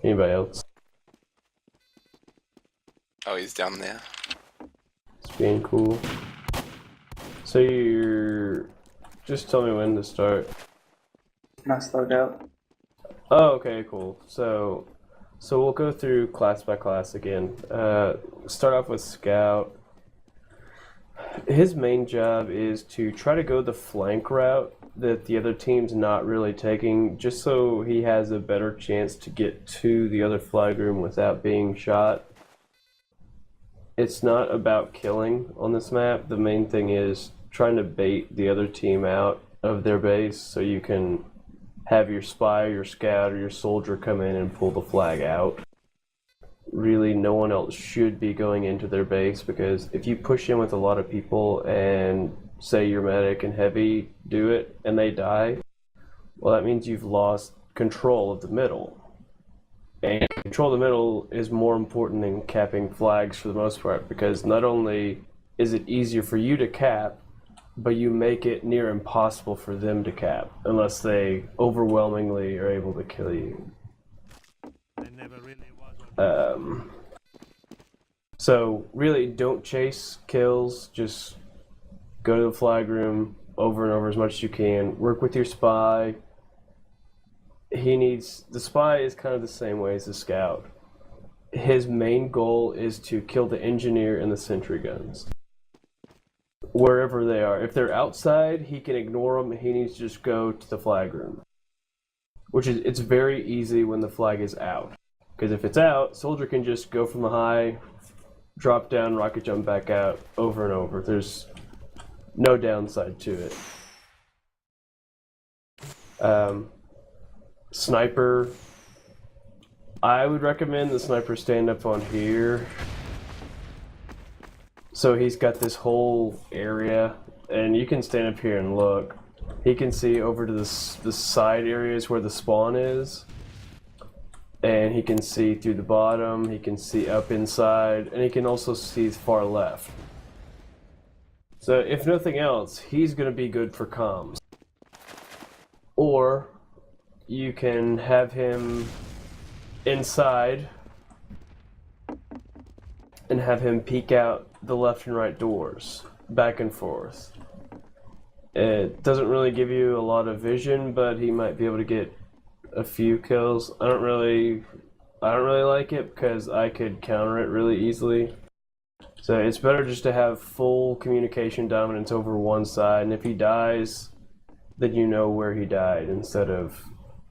Anybody else? Oh, he's down there. It's being cool. So you're... Just tell me when to start. Not slowed out. Oh, okay, cool. So we'll go through class by class again. Start off with Scout. His main job is to try to go the flank route that the other team's not really taking, just so he has a better chance to get to the other flag room without being shot. It's not about killing on this map. The main thing is trying to bait the other team out of their base so you can have your spy, your scout, or your soldier come in and pull the flag out. Really, no one else should be going into their base, because if you push in with a lot of people and say your medic and heavy do it and they die, well, that means you've lost control of the middle. And control of the middle is more important than capping flags for the most part, because not only is it easier for you to cap, but you make it near impossible for them to cap, unless they overwhelmingly are able to kill you. So really, don't chase kills, just go to the flag room over and over as much as you can. Work with your spy. The spy is kind of the same way as the scout. His main goal is to kill the engineer and the sentry guns, wherever they are. If they're outside, he can ignore them. He needs to just go to the flag room, it's very easy when the flag is out. Because if it's out, soldier can just go from the high, drop down, rocket jump back out, over and over. There's no downside to it. Sniper, I would recommend the sniper stand up on here. So he's got this whole area, and you can stand up here and look. He can see over to the side areas where the spawn is. And he can see through the bottom, he can see up inside, and he can also see far left. So if nothing else, he's going to be good for comms. Or you can have him inside and have him peek out the left and right doors, back and forth. It doesn't really give you a lot of vision, but he might be able to get a few kills. I don't really like it because I could counter it really easily. So it's better just to have full communication dominance over one side, and if he dies, then you know where he died, instead of,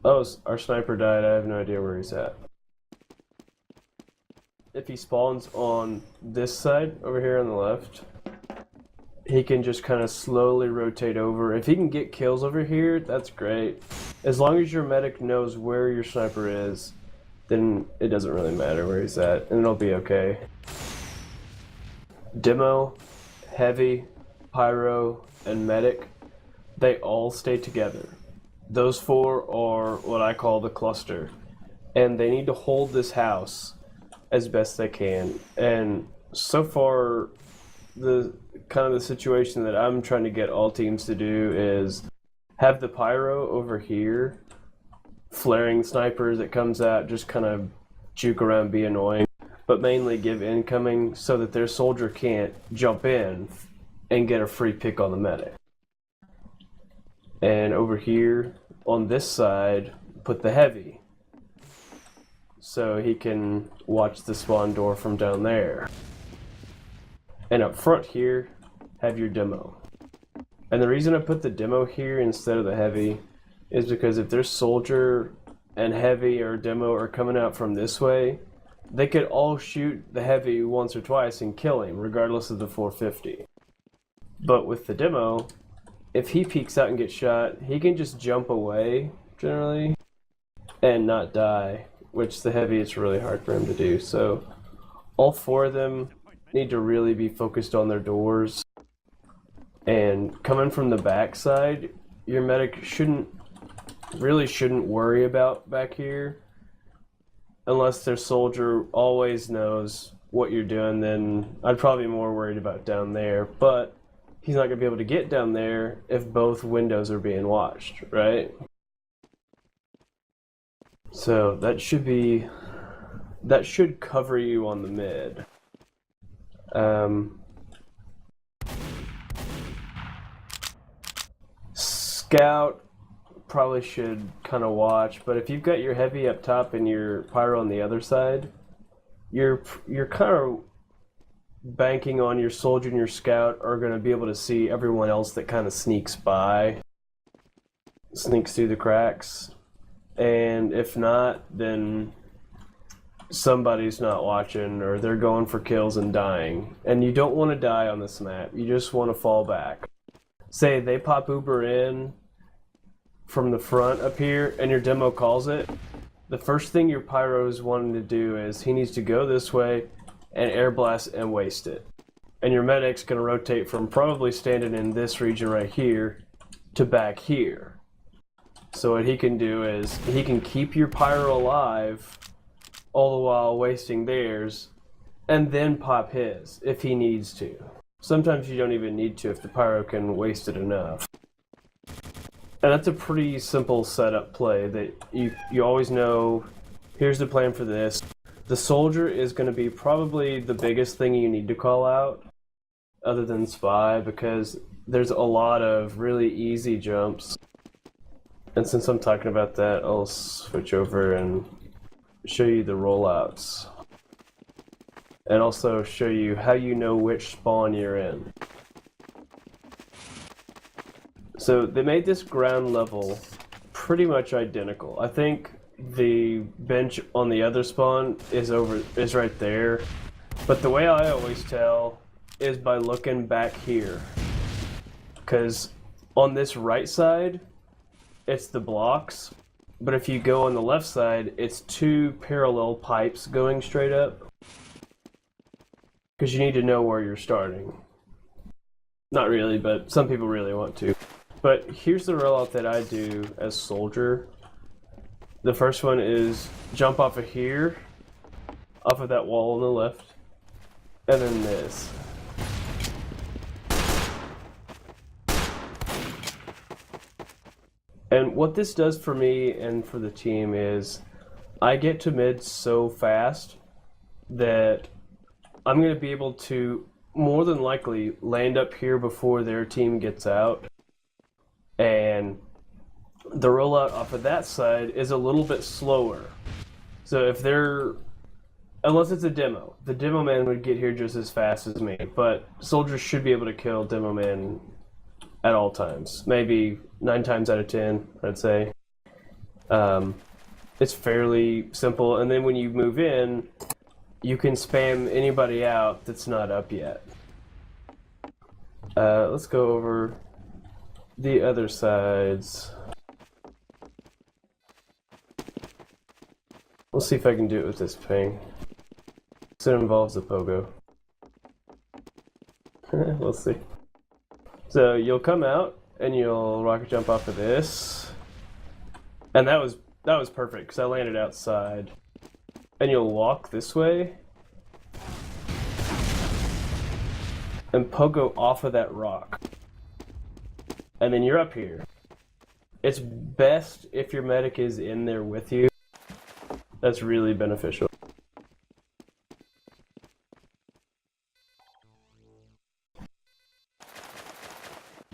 oh, our sniper died, I have no idea where he's at. If he spawns on this side over here on the left, he can just kind of slowly rotate over. If he can get kills over here, that's great. As long as your medic knows where your sniper is, then it doesn't really matter where he's at, and it'll be okay. Demo, heavy, pyro, and medic, they all stay together. Those four are what I call the cluster, and they need to hold this house as best they can. And so far, the situation that I'm trying to get all teams to do is have the pyro over here, flaring snipers that comes out, just kind of juke around, be annoying, but mainly give incoming so that their soldier can't jump in and get a free pick on the medic. And over here on this side, put the heavy, so he can watch the spawn door from down there. And up front here, have your demo. And the reason I put the demo here instead of the heavy is because if their soldier and heavy or demo are coming out from this way, they could all shoot the heavy once or twice and kill him, regardless of the 450. But with the demo, if he peeks out and gets shot, he can just jump away, generally, and not die, which the heavy, it's really hard for him to do. So all four of them need to really be focused on their doors. And coming from the backside, your medic shouldn't worry about back here, unless their soldier always knows what you're doing. Then I'd probably be more worried about down there, but he's not going to be able to get down there if both windows are being watched, right? So that should cover you on the mid. Scout probably should kind of watch, but if you've got your heavy up top and your pyro on the other side, you're kind of banking on your soldier and your scout are going to be able to see everyone else that kind of sneaks through the cracks. And if not, then somebody's not watching or they're going for kills and dying. And you don't want to die on this map. You just want to fall back. Say they pop Uber in from the front up here and your demo calls it. The first thing your pyro is wanting to do is he needs to go this way and air blast and waste it. And your medic's going to rotate from probably standing in this region right here to back here. So what he can do is he can keep your pyro alive all the while wasting theirs and then pop his if he needs to. Sometimes you don't even need to if the pyro can waste it enough. And that's a pretty simple setup play that you always know, here's the plan for this. The soldier is going to be probably the biggest thing you need to call out, other than spy, because there's a lot of really easy jumps. And since I'm talking about that, I'll switch over and show you the rollouts. And also show you how you know which spawn you're in. So they made this ground level pretty much identical. I think the bench on the other spawn is right there. But the way I always tell is by looking back here. Because on this right side, it's the blocks. But if you go on the left side, it's two parallel pipes going straight up. Because you need to know where you're starting. Not really, but some people really want to. But here's the rollout that I do as soldier. The first one is jump off of here, off of that wall on the left, and then this. And what this does for me and for the team is I get to mid so fast that I'm going to be able to more than likely land up here before their team gets out. And the rollout off of that side is a little bit slower. So if they're, unless it's a demo, the demo man would get here just as fast as me. But soldiers should be able to kill demo man at all times. Maybe 9 times out of 10, I'd say. It's fairly simple. And then when you move in, you can spam anybody out that's not up yet. Let's go over the other sides. We'll see if I can do it with this ping. So it involves a pogo. We'll see. So you'll come out and you'll rocket jump off of this. And that was perfect because I landed outside. And you'll walk this way and pogo off of that rock. And then you're up here. It's best if your medic is in there with you. That's really beneficial.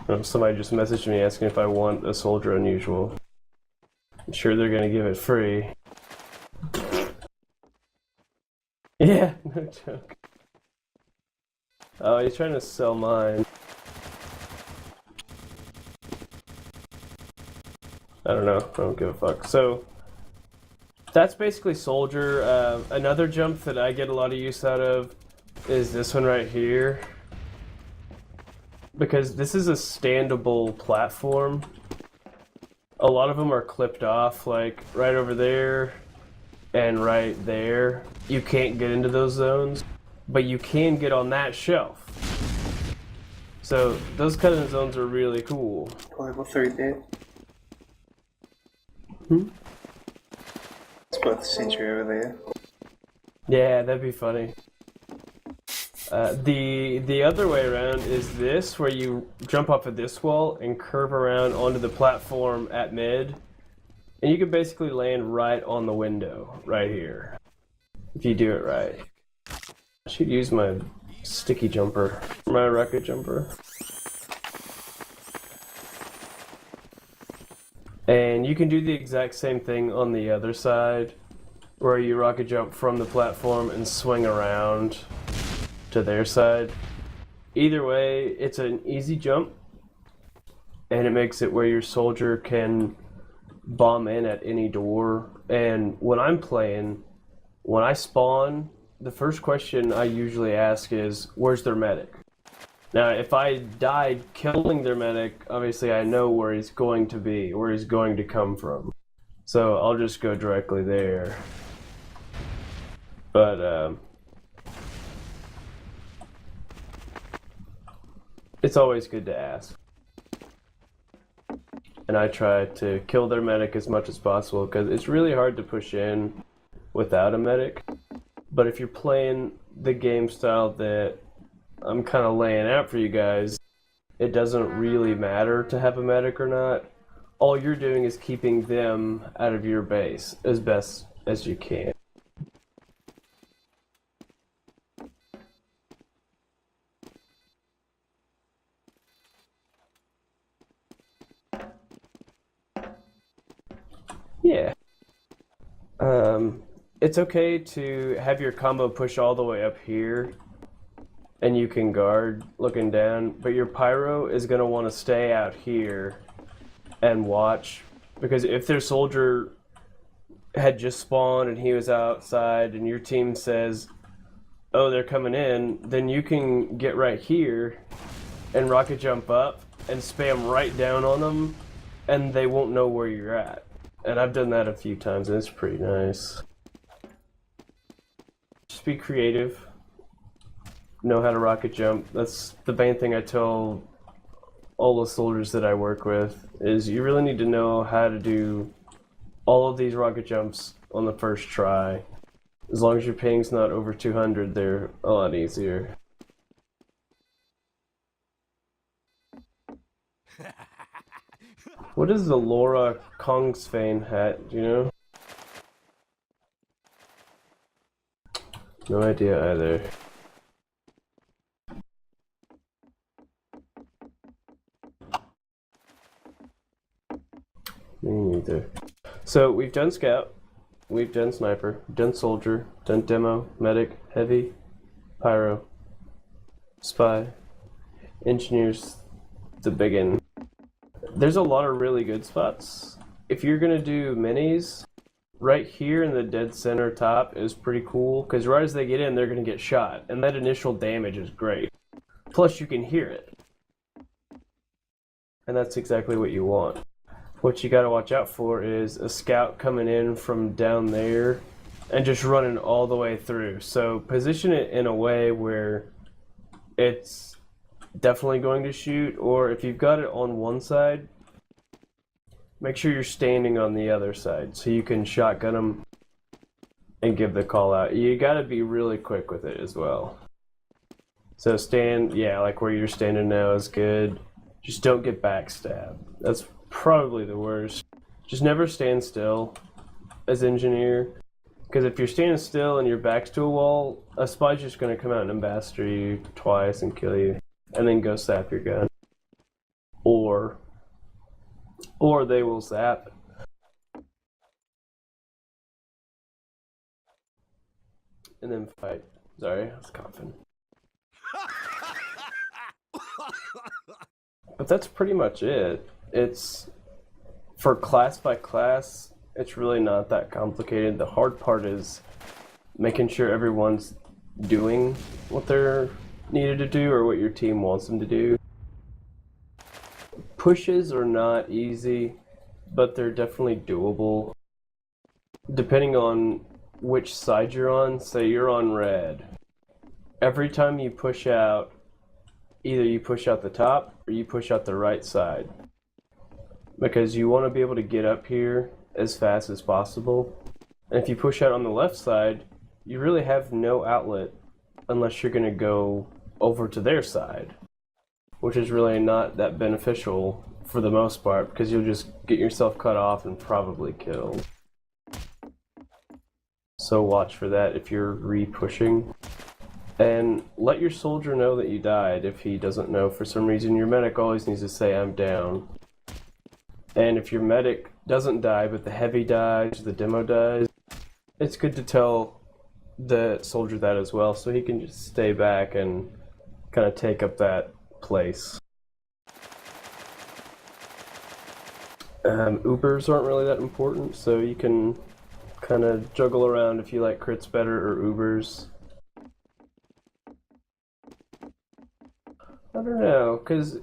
Oh, somebody just messaged me asking if I want a soldier unusual. I'm sure they're gonna give it free. Yeah, no joke. Oh, he's trying to sell mine. I don't know. I don't give a fuck. So that's basically soldier. Another jump that I get a lot of use out of is this one right here. Because this is a standable platform. A lot of them are clipped off, like right over there and right there. You can't get into those zones, but you can get on that shelf. So those kind of zones are really cool. Level 3 bit. Hmm? Let's put the sentry over there. Yeah, that'd be funny. The other way around is this, where you jump off of this wall and curve around onto the platform at mid, And you can basically land right on the window, right here, if you do it right. I should use my sticky jumper, my rocket jumper. And you can do the exact same thing on the other side, where you rocket jump from the platform and swing around to their side. Either way, it's an easy jump, and it makes it where your soldier can bomb in at any door. And when I'm playing, when I spawn, the first question I usually ask is, where's their medic? Now, if I died killing their medic, obviously I know where he's going to be, where he's going to come from. So I'll just go directly there. But it's always good to ask. And I try to kill their medic as much as possible, because it's really hard to push in without a medic. But if you're playing the game style that I'm kind of laying out for you guys, it doesn't really matter to have a medic or not. All you're doing is keeping them out of your base as best as you can. Yeah. It's okay to have your combo push all the way up here, and you can guard looking down, but your pyro is going to want to stay out here and watch, because if their soldier had just spawned and he was outside and your team says, oh, they're coming in, then you can get right here and rocket jump up and spam right down on them, and they won't know where you're at. And I've done that a few times, and it's pretty nice. Just be creative. Know how to rocket jump. That's the main thing I tell all the soldiers that I work with, is you really need to know how to do all of these rocket jumps on the first try. As long as your ping's not over 200, they're a lot easier. What is the Laura Kongsfane hat, do you know? No idea either. Me neither. So we've done scout, we've done sniper, done soldier, done demo, medic, heavy, pyro, spy, engineers, the biggin. There's a lot of really good spots. If you're gonna do minis, right here in the dead center top is pretty cool, because right as they get in, they're gonna get shot, and that initial damage is great. Plus you can hear it. And that's exactly what you want. What you gotta watch out for is a scout coming in from down there and just running all the way through. So position it in a way where it's definitely going to shoot, or if you've got it on one side, make sure you're standing on the other side so you can shotgun them and give the call out. You gotta be really quick with it as well. So stand, yeah, like where you're standing now is good. Just don't get backstabbed. That's probably the worst. Just never stand still as engineer, because if you're standing still and your back's to a wall, a spy's just going to come out and ambassador you twice and kill you, and then go zap your gun. Or they will zap. And then fight. Sorry, I was coughing. But that's pretty much it. It's, for class by class, it's really not that complicated. The hard part is making sure everyone's doing what they're needed to do or what your team wants them to do. Pushes are not easy, but they're definitely doable. Depending on which side you're on, say you're on red. Every time you push out, either you push out the top or you push out the right side, because you want to be able to get up here as fast as possible. And if you push out on the left side, you really have no outlet unless you're going to go over to their side, which is really not that beneficial for the most part, because you'll just get yourself cut off and probably killed. So watch for that if you're re-pushing. And let your soldier know that you died if he doesn't know for some reason. Your medic always needs to say, I'm down. And if your medic doesn't die, but the heavy dies, the demo dies, it's good to tell the soldier that as well, so he can just stay back and kind of take up that place. Ubers aren't really that important, so you can kind of juggle around if you like crits better or Ubers. I don't know, because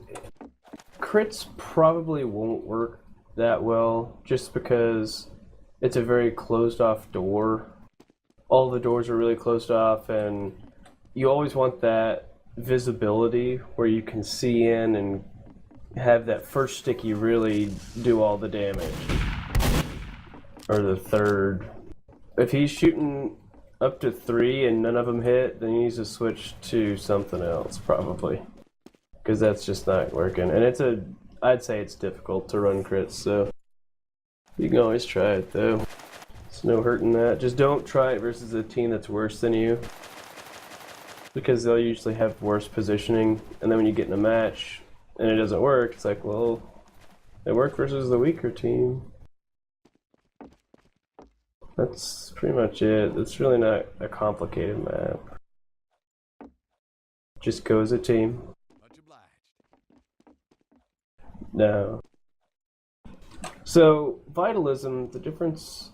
crits probably won't work that well, just because it's a very closed off door. All the doors are really closed off, and you always want that visibility where you can see in and have that first sticky really do all the damage. Or the third. If he's shooting up to 3 and none of them hit, then he needs to switch to something else, probably. Because that's just not working. And I'd say it's difficult to run crits, so you can always try it though. There's no hurt in that. Just don't try it versus a team that's worse than you, because they'll usually have worse positioning, and then when you get in a match and it doesn't work, it's like, well, it worked versus the weaker team. That's pretty much it. It's really not a complicated map. Just go as a team. No. So, Vitalism, the difference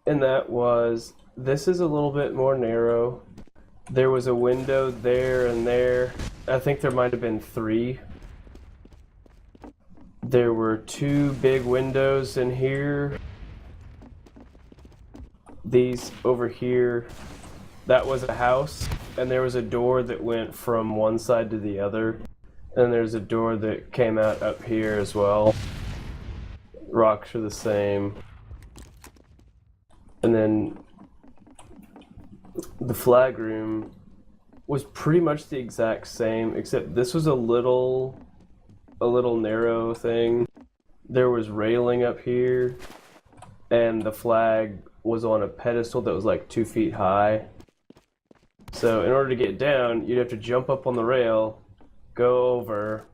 in that was this is a little bit more narrow. There was a window there and there. I think there might have been 3. There were 2 big windows in here. These over here, that was a house, and there was a door that went from one side to the other. And there's a door that came out up here as well. Rocks are the same. And then the flag room was pretty much the exact same, except this was a little narrow thing. There was railing up here, and the flag was on a pedestal that was like 2 feet high. So in order to get down, you'd have to jump up on the rail, go over,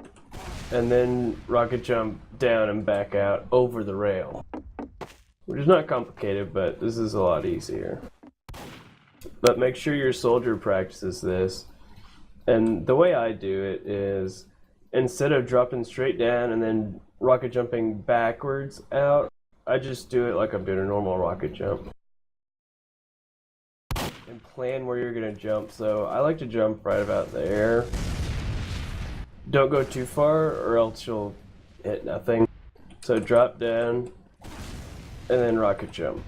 and then rocket jump down and back out over the rail. Which is not complicated, but this is a lot easier. But make sure your soldier practices this. And the way I do it is, instead of dropping straight down and then rocket jumping backwards out, I just do it like I'm doing a normal rocket jump. And plan where you're going to jump. So I like to jump right about there. Don't go too far or else you'll hit nothing. So drop down and then rocket jump.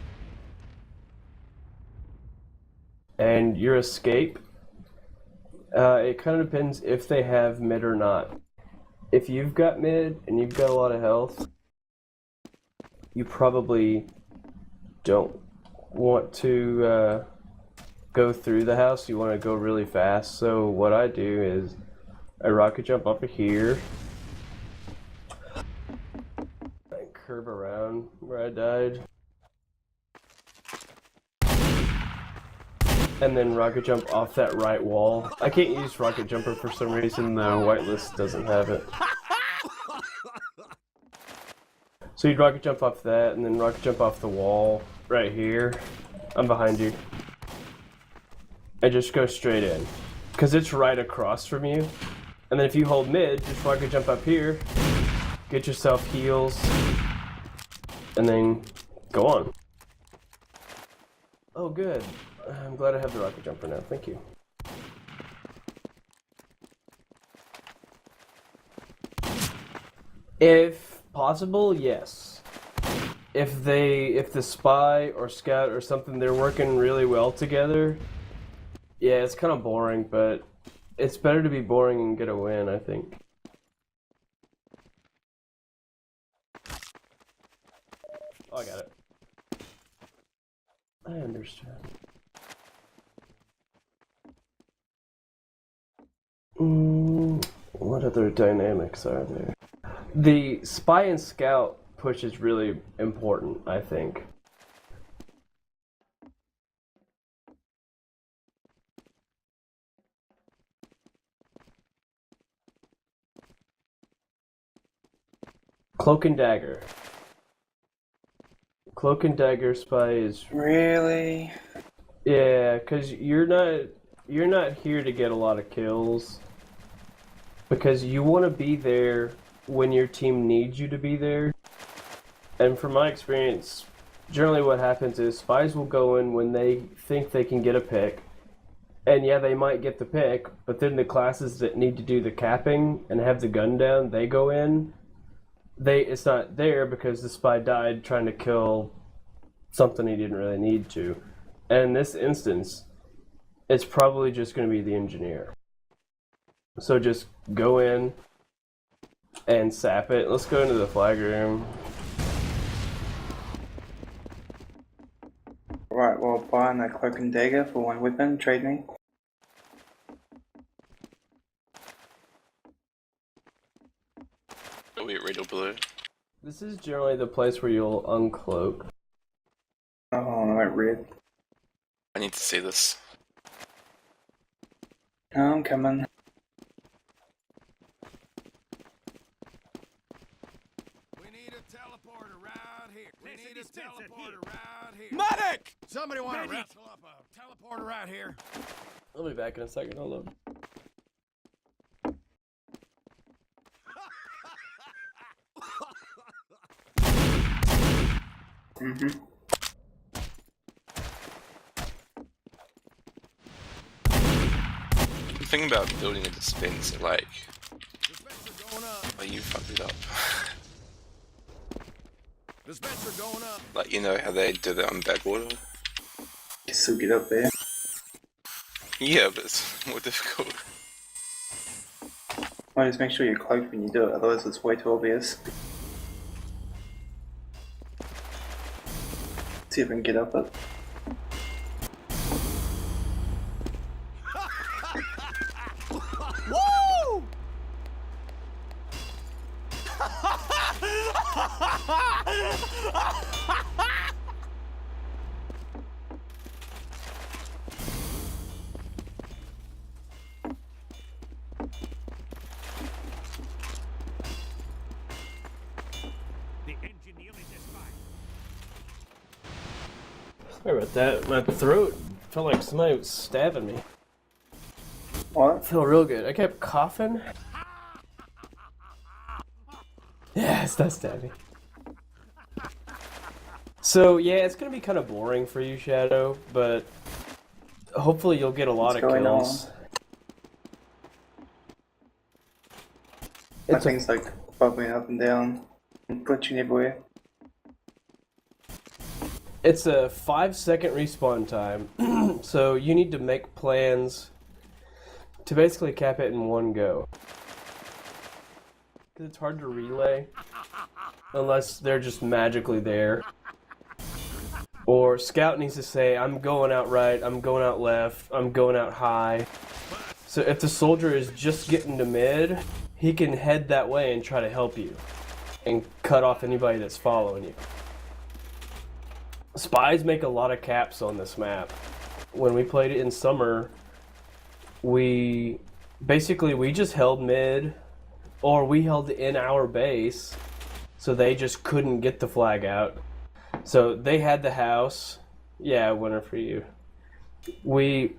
And your escape, it kind of depends if they have mid or not. If you've got mid and you've got a lot of health, you probably don't want to go through the house. You want to go really fast. So what I do is I rocket jump up to here and curve around where I died, and then rocket jump off that right wall. I can't use rocket jumper for some reason. The whitelist doesn't have it. So you'd rocket jump off that, and then rocket jump off the wall right here. I'm behind you. And just go straight in, because it's right across from you. And then if you hold mid, just rocket jump up here, get yourself heals, and then go on. Oh, good. I'm glad I have the rocket jumper now. Thank you. If possible, yes. If the spy or scout or something, they're working really well together, yeah, it's kind of boring, but it's better to be boring and get a win, I think. Oh, I got it. I understand. What other dynamics are there? The spy and scout push is really important, I think. Cloak and dagger. Cloak and dagger spy is Really? yeah, because you're not here to get a lot of kills. Because you want to be there when your team needs you to be there. And from my experience, generally what happens is spies will go in when they think they can get a pick. And yeah, they might get the pick, but then the classes that need to do the capping and have the gun down, they go in. It's not there because the spy died trying to kill something he didn't really need to. And in this instance, it's probably just going to be the engineer. So just go in and sap it. Let's go into the flag room. Right, well, buying a cloak and dagger for one weapon, trade me. Are we red or blue? This is generally the place where you'll uncloak. Oh, I went red. I need to see this. Oh, I'm coming. We need a teleporter right here. We need a teleporter right here. Medic! Somebody want to wrestle up a teleporter right here? I'll be back in a second. Hold up. Mm-hmm. The thing about building a dispenser, like, Dispenser going up. oh, you fucked it up. Dispenser going up. Like, you know how they do that on Badwater? You still get up there. Yeah, but it's more difficult. Well, just make sure you're cloaked when you do it, otherwise it's way too obvious. See if I can get up it. Woo! The engineer is fine. Sorry about that. My throat felt like somebody was stabbing me. I What? feel real good. I kept coughing. Yeah, it's not stabbing. So yeah, it's gonna be kind of boring for you, Shadow, but hopefully you'll get a lot What's of going kills. That It's a, thing's like bubbling up and down and glitching everywhere. it's a 5-second respawn time, so you need to make plans to basically cap it in one go. Because it's hard to relay unless they're just magically there. Or Scout needs to say, I'm going out right, I'm going out left, I'm going out high. So if the soldier is just getting to mid, he can head that way and try to help you. And cut off anybody that's following you. Spies make a lot of caps on this map. When we played it in summer, we just held mid, or we held in our base, so they just couldn't get the flag out. So they had the house. Yeah, winner for you. We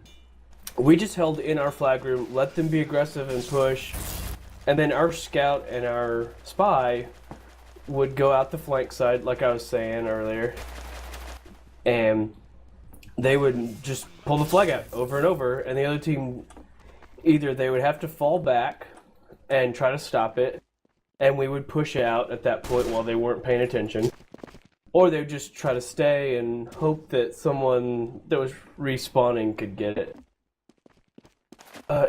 just held in our flag room, let them be aggressive and push, and then our scout and our spy would go out the flank side, like I was saying earlier, and they would just pull the flag out over and over, and the other team, either they would have to fall back and try to stop it, and we would push out at that point while they weren't paying attention, or they would just try to stay and hope that someone that was respawning could get it.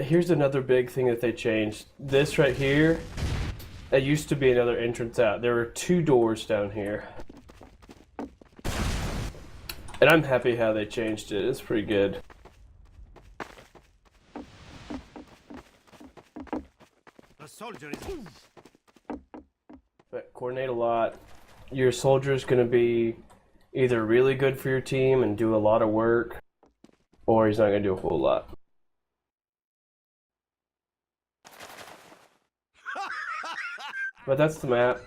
Here's another big thing that they changed. This right here, it used to be another entrance out. There were 2 doors down here. And I'm happy how they changed it. It's pretty good. The soldier is. coordinate a lot. Your soldier's going to be either really good for your team and do a lot of work, or he's not going to do a whole lot. But that's the map.